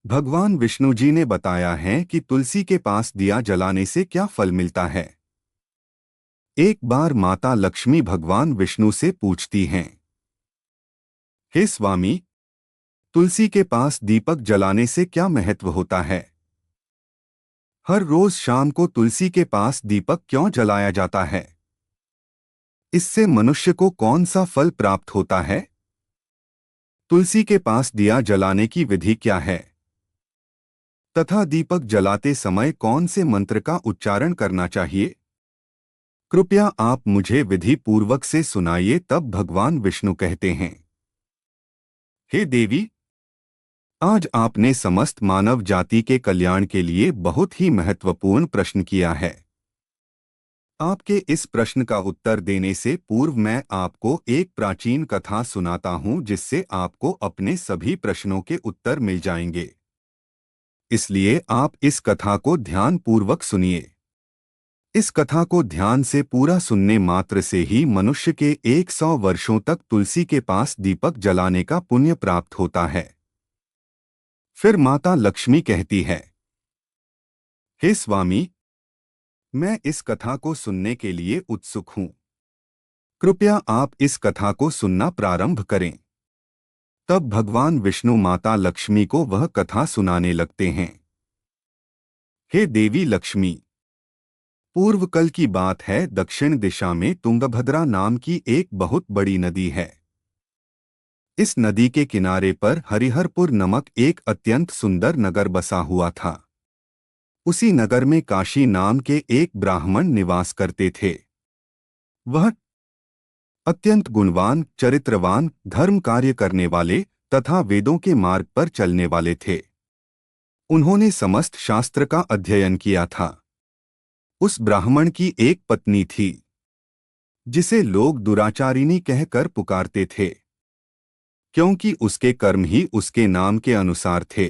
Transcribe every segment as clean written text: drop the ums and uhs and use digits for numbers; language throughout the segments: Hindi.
भगवान विष्णु जी ने बताया है कि तुलसी के पास दिया जलाने से क्या फल मिलता है। एक बार माता लक्ष्मी भगवान विष्णु से पूछती हैं, हे स्वामी, तुलसी के पास दीपक जलाने से क्या महत्व होता है? हर रोज शाम को तुलसी के पास दीपक क्यों जलाया जाता है? इससे मनुष्य को कौन सा फल प्राप्त होता है? तुलसी के पास दिया जलाने की विधि क्या है तथा दीपक जलाते समय कौन से मंत्र का उच्चारण करना चाहिए? कृपया आप मुझे विधि पूर्वक से सुनाइए। तब भगवान विष्णु कहते हैं, हे देवी, आज आपने समस्त मानव जाति के कल्याण के लिए बहुत ही महत्वपूर्ण प्रश्न किया है। आपके इस प्रश्न का उत्तर देने से पूर्व मैं आपको एक प्राचीन कथा सुनाता हूं, जिससे आपको अपने सभी प्रश्नों के उत्तर मिल जाएंगे। इसलिए आप इस कथा को ध्यान पूर्वक सुनिए। इस कथा को ध्यान से पूरा सुनने मात्र से ही मनुष्य के 100 वर्षों तक तुलसी के पास दीपक जलाने का पुण्य प्राप्त होता है। फिर माता लक्ष्मी कहती है, हे स्वामी, मैं इस कथा को सुनने के लिए उत्सुक हूं। कृपया आप इस कथा को सुनना प्रारंभ करें। तब भगवान विष्णु माता लक्ष्मी को वह कथा सुनाने लगते हैं। हे देवी लक्ष्मी, पूर्व कल की बात है, दक्षिण दिशा में तुंगभद्रा नाम की एक बहुत बड़ी नदी है। इस नदी के किनारे पर हरिहरपुर नामक एक अत्यंत सुंदर नगर बसा हुआ था। उसी नगर में काशी नाम के एक ब्राह्मण निवास करते थे। वह अत्यंत गुणवान, चरित्रवान, धर्म कार्य करने वाले तथा वेदों के मार्ग पर चलने वाले थे। उन्होंने समस्त शास्त्र का अध्ययन किया था। उस ब्राह्मण की एक पत्नी थी, जिसे लोग दुराचारिणी कहकर पुकारते थे, क्योंकि उसके कर्म ही उसके नाम के अनुसार थे।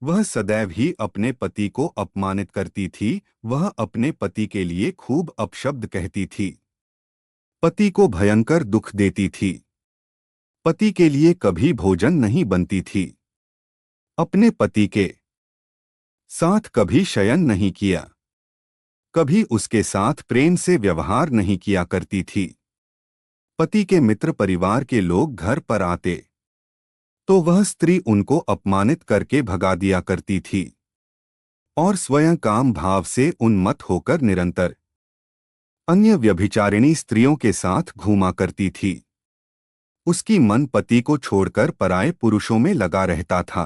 वह सदैव ही अपने पति को अपमानित करती थी। वह अपने पति के लिए खूब अपशब्द कहती थी, पति को भयंकर दुख देती थी, पति के लिए कभी भोजन नहीं बनती थी, अपने पति के साथ कभी शयन नहीं किया, कभी उसके साथ प्रेम से व्यवहार नहीं किया करती थी। पति के मित्र परिवार के लोग घर पर आते तो वह स्त्री उनको अपमानित करके भगा दिया करती थी और स्वयं काम भाव से उन्मत्त होकर निरंतर अन्य व्यभिचारिणी स्त्रियों के साथ घूमा करती थी। उसकी मन पति को छोड़कर पराये पुरुषों में लगा रहता था।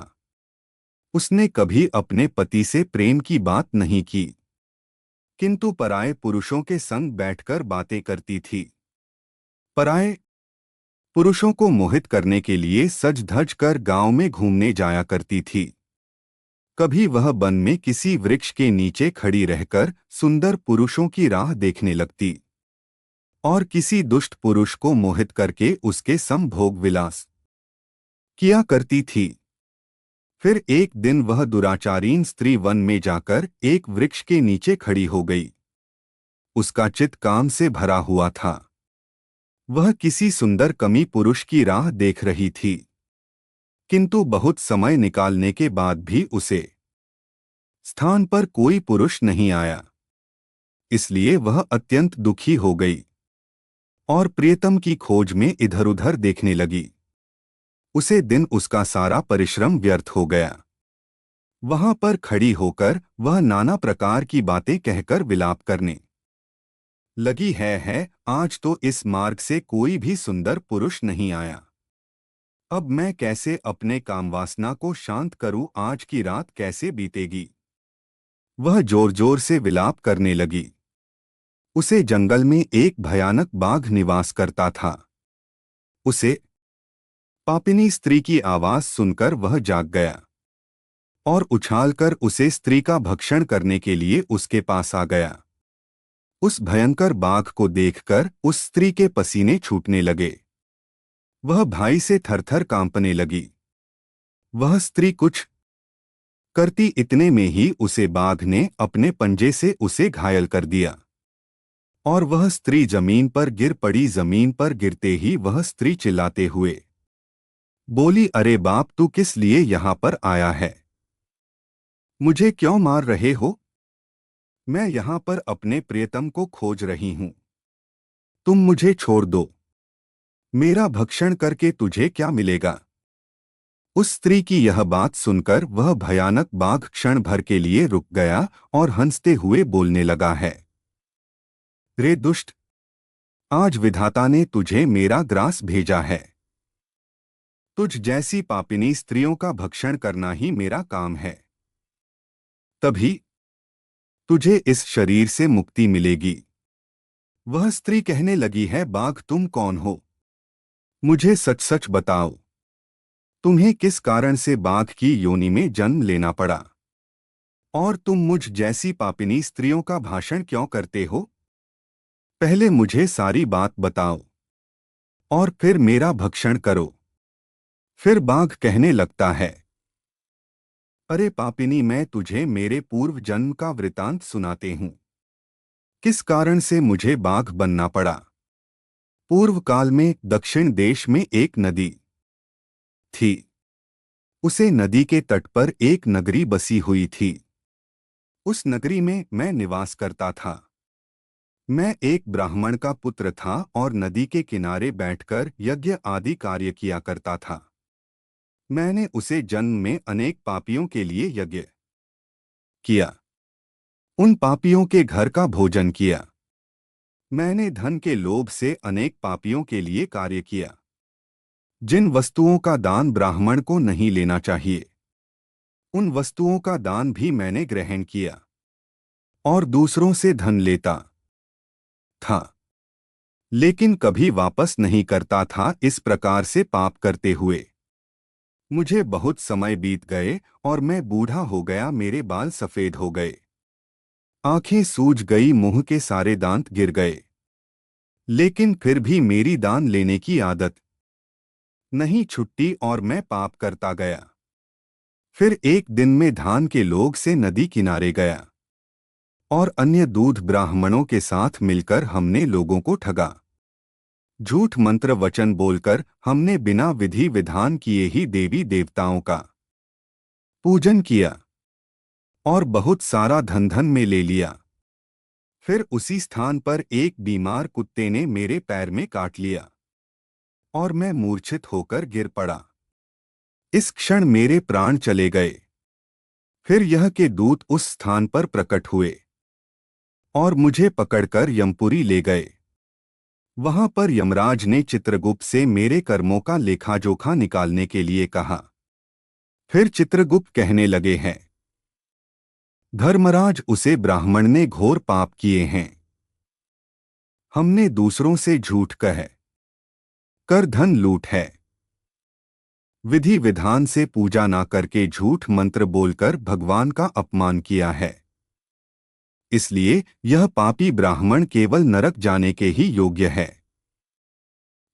उसने कभी अपने पति से प्रेम की बात नहीं की, किंतु पराये पुरुषों के संग बैठकर बातें करती थी। पराये पुरुषों को मोहित करने के लिए सज धज कर गांव में घूमने जाया करती थी। कभी वह वन में किसी वृक्ष के नीचे खड़ी रहकर सुंदर पुरुषों की राह देखने लगती और किसी दुष्ट पुरुष को मोहित करके उसके संभोग विलास किया करती थी। फिर एक दिन वह दुराचारीन स्त्री वन में जाकर एक वृक्ष के नीचे खड़ी हो गई। उसका चित्त काम से भरा हुआ था। वह किसी सुंदर कमी पुरुष की राह देख रही थी, किंतु बहुत समय निकालने के बाद भी उसे स्थान पर कोई पुरुष नहीं आया। इसलिए वह अत्यंत दुखी हो गई और प्रियतम की खोज में इधर-उधर देखने लगी। उसे दिन उसका सारा परिश्रम व्यर्थ हो गया। वहां पर खड़ी होकर वह नाना प्रकार की बातें कहकर विलाप करने लगी है, आज तो इस मार्ग से कोई भी सुंदर पुरुष नहीं आया। अब मैं कैसे अपने कामवासना को शांत करूं? आज की रात कैसे बीतेगी? वह जोर जोर से विलाप करने लगी। उसे जंगल में एक भयानक बाघ निवास करता था। उसे पापिनी स्त्री की आवाज सुनकर वह जाग गया और उछालकर उसे स्त्री का भक्षण करने के लिए उसके पास आ गया। उस भयंकर बाघ को देखकर उस स्त्री के पसीने छूटने लगे। वह भय से थरथर कांपने लगी। वह स्त्री कुछ करती इतने में ही उसे बाघ ने अपने पंजे से उसे घायल कर दिया और वह स्त्री जमीन पर गिर पड़ी। जमीन पर गिरते ही वह स्त्री चिल्लाते हुए बोली, अरे बाप, तू किस लिए यहाँ पर आया है? मुझे क्यों मार रहे हो? मैं यहाँ पर अपने प्रियतम को खोज रही हूँ। तुम मुझे छोड़ दो। मेरा भक्षण करके तुझे क्या मिलेगा? उस स्त्री की यह बात सुनकर वह भयानक बाघ क्षण भर के लिए रुक गया और हंसते हुए बोलने लगा है। रे दुष्ट, आज विधाता ने तुझे मेरा ग्रास भेजा है। तुझ जैसी पापिनी स्त्रियों का भक्षण करना ही मेरा काम है। तभी तुझे इस शरीर से मुक्ति मिलेगी। वह स्त्री कहने लगी है, बाघ, तुम कौन हो? मुझे सच सच बताओ, तुम्हें किस कारण से बाघ की योनि में जन्म लेना पड़ा? और तुम मुझ जैसी पापिनी स्त्रियों का भाषण क्यों करते हो? पहले मुझे सारी बात बताओ और फिर मेरा भक्षण करो। फिर बाघ कहने लगता है, अरे पापिनी, मैं तुझे मेरे पूर्व जन्म का वृतांत सुनाते हूँ। किस कारण से मुझे बाघ बनना पड़ा। पूर्व काल में दक्षिण देश में एक नदी थी। उसे नदी के तट पर एक नगरी बसी हुई थी। उस नगरी में मैं निवास करता था। मैं एक ब्राह्मण का पुत्र था और नदी के किनारे बैठकर यज्ञ आदि कार्य किया करता था। मैंने उसे जन्म में अनेक पापियों के लिए यज्ञ किया। उन पापियों के घर का भोजन किया। मैंने धन के लोभ से अनेक पापियों के लिए कार्य किया। जिन वस्तुओं का दान ब्राह्मण को नहीं लेना चाहिए, उन वस्तुओं का दान भी मैंने ग्रहण किया और दूसरों से धन लेता था, लेकिन कभी वापस नहीं करता था। इस प्रकार से पाप करते हुए मुझे बहुत समय बीत गए और मैं बूढ़ा हो गया। मेरे बाल सफेद हो गए, आंखें सूज गई, मुंह के सारे दांत गिर गए। लेकिन फिर भी मेरी दान लेने की आदत नहीं छुट्टी और मैं पाप करता गया। फिर एक दिन में धान के लोग से नदी किनारे गया और अन्य दूध ब्राह्मणों के साथ मिलकर हमने लोगों को ठगा। झूठ मंत्र वचन बोलकर हमने बिना विधि विधान किए ही देवी देवताओं का पूजन किया और बहुत सारा धन धन में ले लिया। फिर उसी स्थान पर एक बीमार कुत्ते ने मेरे पैर में काट लिया और मैं मूर्छित होकर गिर पड़ा। इस क्षण मेरे प्राण चले गए। फिर यह के दूत उस स्थान पर प्रकट हुए और मुझे पकड़कर यमपुरी ले गए। वहां पर यमराज ने चित्रगुप्त से मेरे कर्मों का लेखाजोखा निकालने के लिए कहा। फिर चित्रगुप्त कहने लगे हैं, धर्मराज, उसे ब्राह्मण ने घोर पाप किए हैं। हमने दूसरों से झूठ कह कर धन लूट है। विधि विधान से पूजा ना करके झूठ मंत्र बोलकर भगवान का अपमान किया है। इसलिए यह पापी ब्राह्मण केवल नरक जाने के ही योग्य है।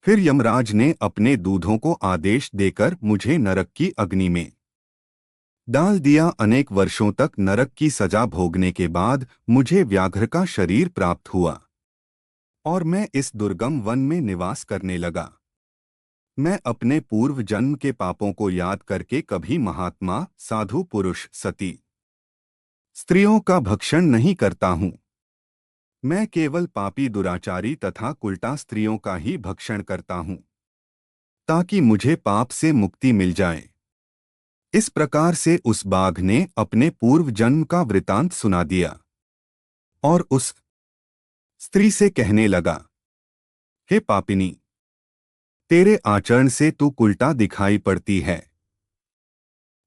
फिर यमराज ने अपने दूधों को आदेश देकर मुझे नरक की अग्नि में डाल दिया। अनेक वर्षों तक नरक की सजा भोगने के बाद मुझे व्याघ्र का शरीर प्राप्त हुआ और मैं इस दुर्गम वन में निवास करने लगा। मैं अपने पूर्व जन्म के पापों को याद करके कभी महात्मा, साधु पुरुष, सती स्त्रियों का भक्षण नहीं करता हूँ। मैं केवल पापी, दुराचारी तथा कुलटा स्त्रियों का ही भक्षण करता हूँ, ताकि मुझे पाप से मुक्ति मिल जाए। इस प्रकार से उस बाघ ने अपने पूर्व जन्म का वृतांत सुना दिया और उस स्त्री से कहने लगा, हे पापिनी, तेरे आचरण से तू कुलटा दिखाई पड़ती है।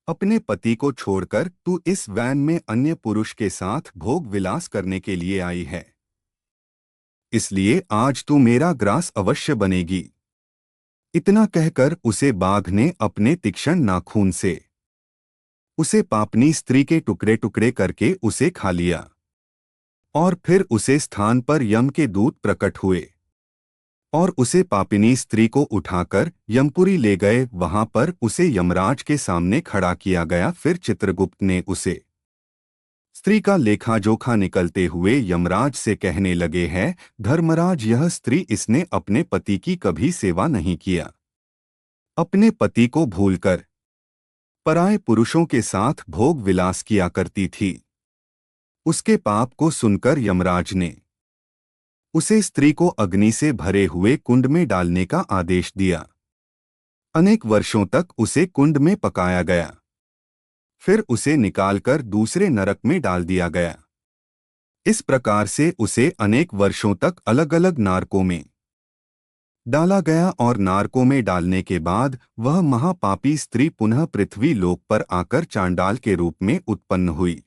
अपने पति को छोड़कर तू इस वैन में अन्य पुरुष के साथ भोग विलास करने के लिए आई है। इसलिए आज तू मेरा ग्रास अवश्य बनेगी। इतना कहकर उसे बाघ ने अपने तीक्ष्ण नाखून से उसे पापनी स्त्री के टुकड़े टुकड़े करके उसे खा लिया और फिर उसे स्थान पर यम के दूत प्रकट हुए और उसे पापिनी स्त्री को उठाकर यमपुरी ले गए। वहां पर उसे यमराज के सामने खड़ा किया गया। फिर चित्रगुप्त ने उसे स्त्री का लेखाजोखा निकलते हुए यमराज से कहने लगे हैं, धर्मराज, यह स्त्री, इसने अपने पति की कभी सेवा नहीं किया। अपने पति को भूलकर पराये पुरुषों के साथ भोग विलास किया करती थी। उसके पाप को सुनकर यमराज ने उसे स्त्री को अग्नि से भरे हुए कुंड में डालने का आदेश दिया। अनेक वर्षों तक उसे कुंड में पकाया गया, फिर उसे निकालकर दूसरे नरक में डाल दिया गया। इस प्रकार से उसे अनेक वर्षों तक अलग अलग नारकों में डाला गया और नारकों में डालने के बाद वह महापापी स्त्री पुनः पृथ्वी लोक पर आकर चांडाल के रूप में उत्पन्न हुई।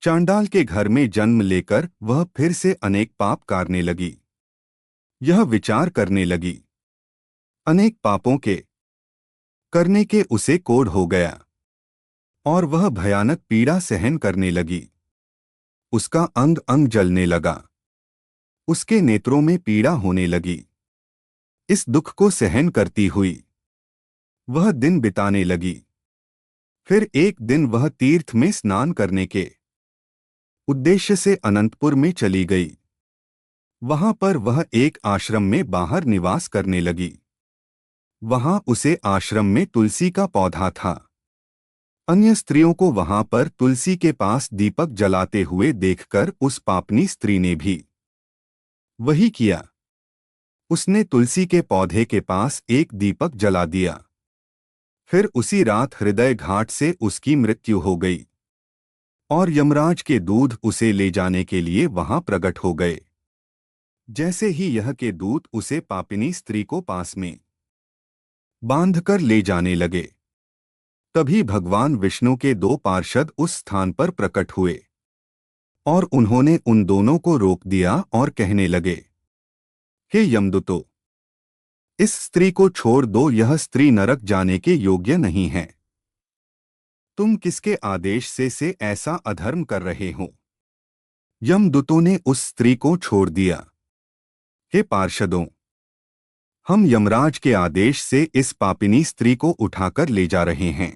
चांडाल के घर में जन्म लेकर वह फिर से अनेक पाप करने लगी। यह विचार करने लगी, अनेक पापों के करने के उसे कोढ़ हो गया और वह भयानक पीड़ा सहन करने लगी। उसका अंग अंग जलने लगा, उसके नेत्रों में पीड़ा होने लगी। इस दुख को सहन करती हुई वह दिन बिताने लगी। फिर एक दिन वह तीर्थ में स्नान करने के उद्देश्य से अनंतपुर में चली गई। वहां पर वह एक आश्रम में बाहर निवास करने लगी। वहां उसे आश्रम में तुलसी का पौधा था। अन्य स्त्रियों को वहां पर तुलसी के पास दीपक जलाते हुए देखकर उस पापनी स्त्री ने भी वही किया। उसने तुलसी के पौधे के पास एक दीपक जला दिया। फिर उसी रात हृदय घाट से उसकी मृत्यु हो गई और यमराज के दूत उसे ले जाने के लिए वहां प्रकट हो गए। जैसे ही यह के दूत उसे पापिनी स्त्री को पास में बांधकर ले जाने लगे, तभी भगवान विष्णु के दो पार्षद उस स्थान पर प्रकट हुए और उन्होंने उन दोनों को रोक दिया और कहने लगे, हे यमदूतों, इस स्त्री को छोड़ दो, यह स्त्री नरक जाने के योग्य नहीं है। तुम किसके आदेश से ऐसा अधर्म कर रहे हो? यमदूतों ने उस स्त्री को छोड़ दिया। हे पार्षदों, हम यमराज के आदेश से इस पापिनी स्त्री को उठाकर ले जा रहे हैं,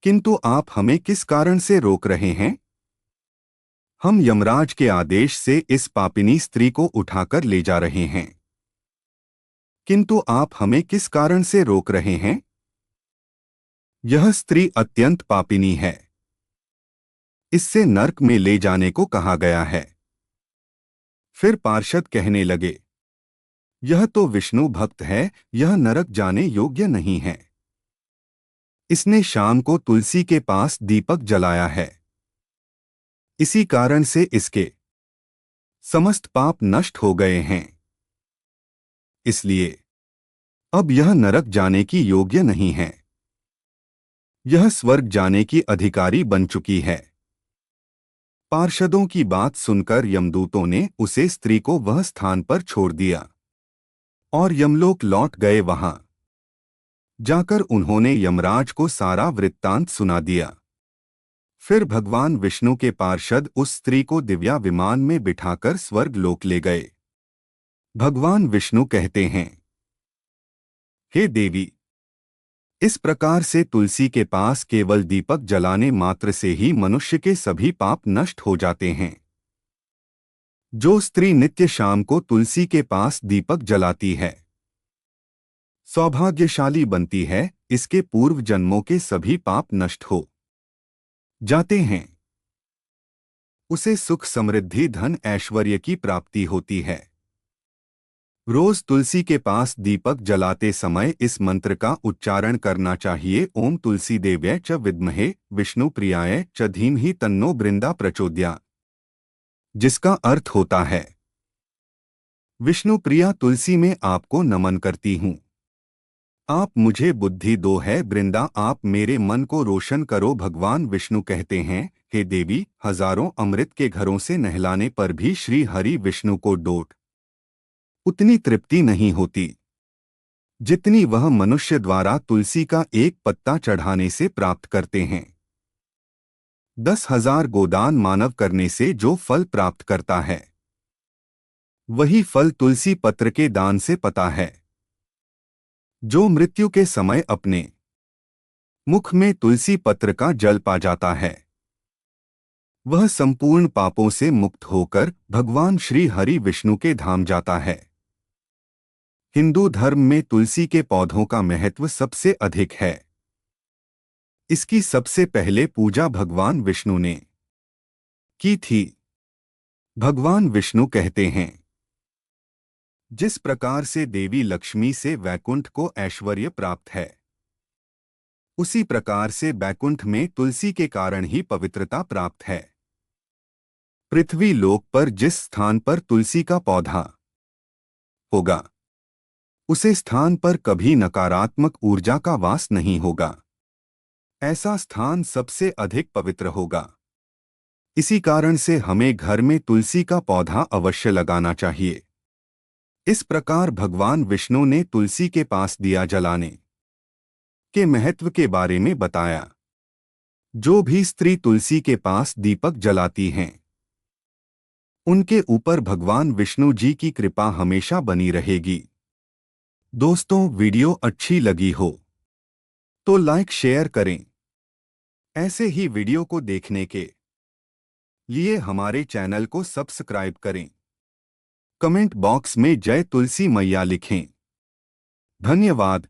किंतु आप हमें किस कारण से रोक रहे हैं? हम यमराज के आदेश से इस पापिनी स्त्री को उठाकर ले जा रहे हैं, किंतु आप हमें किस कारण से रोक रहे हैं? यह स्त्री अत्यंत पापिनी है, इससे नरक में ले जाने को कहा गया है। फिर पार्षद कहने लगे, यह तो विष्णु भक्त है, यह नरक जाने योग्य नहीं है। इसने शाम को तुलसी के पास दीपक जलाया है, इसी कारण से इसके समस्त पाप नष्ट हो गए हैं, इसलिए अब यह नरक जाने की योग्य नहीं है। यह स्वर्ग जाने की अधिकारी बन चुकी है। पार्षदों की बात सुनकर यमदूतों ने उसे स्त्री को वह स्थान पर छोड़ दिया और यमलोक लौट गए। वहां जाकर उन्होंने यमराज को सारा वृत्तांत सुना दिया। फिर भगवान विष्णु के पार्षद उस स्त्री को दिव्या विमान में बिठाकर स्वर्ग लोक ले गए। भगवान विष्णु कहते हैं, हे देवी, इस प्रकार से तुलसी के पास केवल दीपक जलाने मात्र से ही मनुष्य के सभी पाप नष्ट हो जाते हैं। जो स्त्री नित्य शाम को तुलसी के पास दीपक जलाती है, सौभाग्यशाली बनती है, इसके पूर्व जन्मों के सभी पाप नष्ट हो जाते हैं। उसे सुख समृद्धि धन ऐश्वर्य की प्राप्ति होती है। रोज तुलसी के पास दीपक जलाते समय इस मंत्र का उच्चारण करना चाहिए, ओम तुलसी देव्यै च विद्महे विष्णु प्रियाय च धीमहि तन्नो बृंदा प्रचोदयात्, जिसका अर्थ होता है, विष्णु प्रिया तुलसी में आपको नमन करती हूँ, आप मुझे बुद्धि दो है बृंदा, आप मेरे मन को रोशन करो। भगवान विष्णु कहते हैं, हे देवी, हजारों अमृत के घरों से नहलाने पर भी श्री हरि विष्णु को डोट उतनी तृप्ति नहीं होती जितनी वह मनुष्य द्वारा तुलसी का एक पत्ता चढ़ाने से प्राप्त करते हैं। 10,000 गोदान मानव करने से जो फल प्राप्त करता है, वही फल तुलसी पत्र के दान से पता है। जो मृत्यु के समय अपने मुख में तुलसी पत्र का जल पा जाता है, वह संपूर्ण पापों से मुक्त होकर भगवान श्री हरि विष्णु के धाम जाता है। हिंदू धर्म में तुलसी के पौधों का महत्व सबसे अधिक है। इसकी सबसे पहले पूजा भगवान विष्णु ने की थी। भगवान विष्णु कहते हैं, जिस प्रकार से देवी लक्ष्मी से वैकुंठ को ऐश्वर्य प्राप्त है, उसी प्रकार से बैकुंठ में तुलसी के कारण ही पवित्रता प्राप्त है। पृथ्वी लोक पर जिस स्थान पर तुलसी का पौधा होगा, उसे स्थान पर कभी नकारात्मक ऊर्जा का वास नहीं होगा। ऐसा स्थान सबसे अधिक पवित्र होगा। इसी कारण से हमें घर में तुलसी का पौधा अवश्य लगाना चाहिए। इस प्रकार भगवान विष्णु ने तुलसी के पास दिया जलाने के महत्व के बारे में बताया। जो भी स्त्री तुलसी के पास दीपक जलाती हैं, उनके ऊपर भगवान विष्णु जी की कृपा हमेशा बनी रहेगी। दोस्तों, वीडियो अच्छी लगी हो तो लाइक शेयर करें। ऐसे ही वीडियो को देखने के लिए हमारे चैनल को सब्सक्राइब करें। कमेंट बॉक्स में जय तुलसी मैया लिखें। धन्यवाद।